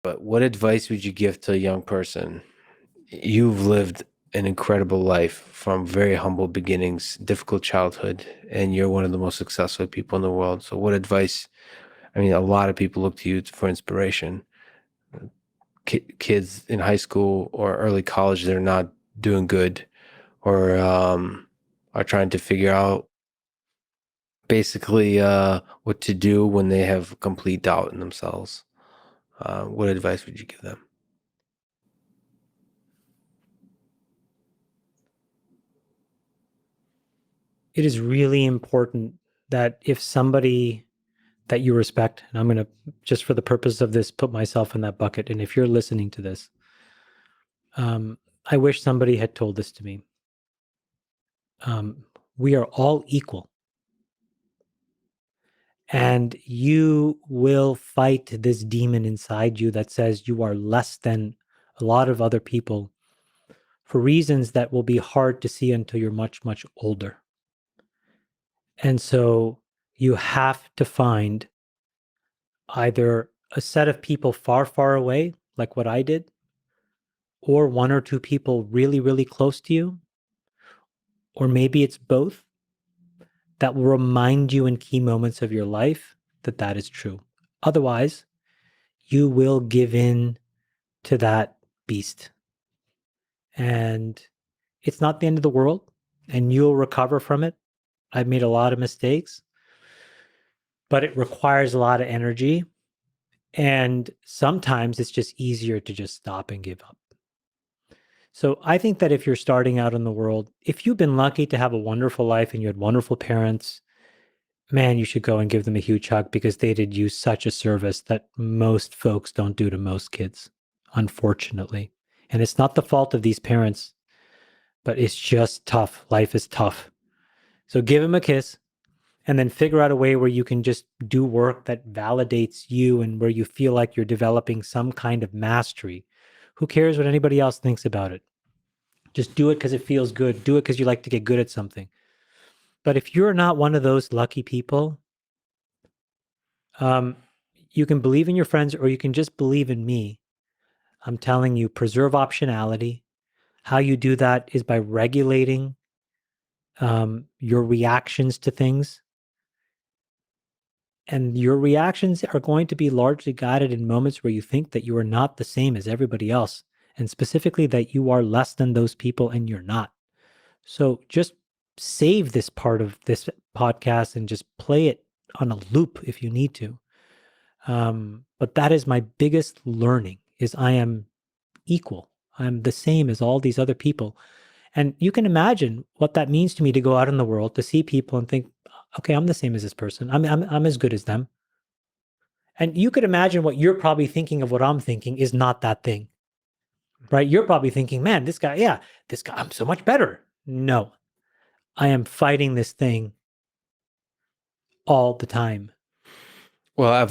But what advice would you give to a young person? You've lived an incredible life from very humble beginnings, difficult childhood, and you're one of the most successful people in the world. So what advice? I mean, a lot of people look to you for inspiration. Kids in high school or early college, they're not doing good or are trying to figure out basically what to do when they have complete doubt in themselves. What advice would you give them? It is really important that if somebody that you respect, and I'm going to, just for the purpose of this, put myself in that bucket. And if you're listening to this, I wish somebody had told this to me. We are all equal. And you will fight this demon inside you that says you are less than a lot of other people for reasons that will be hard to see until you're much, much older. And so you have to find either a set of people far, far away, like what I did, or one or two people really, really close to you, or maybe it's both, that will remind you in key moments of your life that that is true. Otherwise, you will give in to that beast. And it's not the end of the world, and you'll recover from it. I've made a lot of mistakes, but it requires a lot of energy. And sometimes it's just easier to just stop and give up. So I think that if you're starting out in the world, if you've been lucky to have a wonderful life and you had wonderful parents, man, you should go and give them a huge hug because they did you such a service that most folks don't do to most kids, unfortunately. And it's not the fault of these parents, but it's just tough. Life is tough. So give them a kiss and then figure out a way where you can just do work that validates you and where you feel like you're developing some kind of mastery. Who cares what anybody else thinks about it? Just do it because it feels good. Do it because you like to get good at something. But if you're not one of those lucky people, you can believe in your friends or you can just believe in me. I'm telling you, preserve optionality. How you do that is by regulating your reactions to things. And your reactions are going to be largely guided in moments where you think that you are not the same as everybody else, and specifically that you are less than those people and you're not. So just save this part of this podcast and just play it on a loop if you need to. But that is my biggest learning is I am equal. I'm the same as all these other people. And you can imagine what that means to me to go out in the world, to see people and think, okay, I'm the same as this person. I'm as good as them. And you could imagine what you're probably thinking of what I'm thinking is not that thing, right? You're probably thinking, man, this guy, I'm so much better. No, I am fighting this thing all the time. Well, I've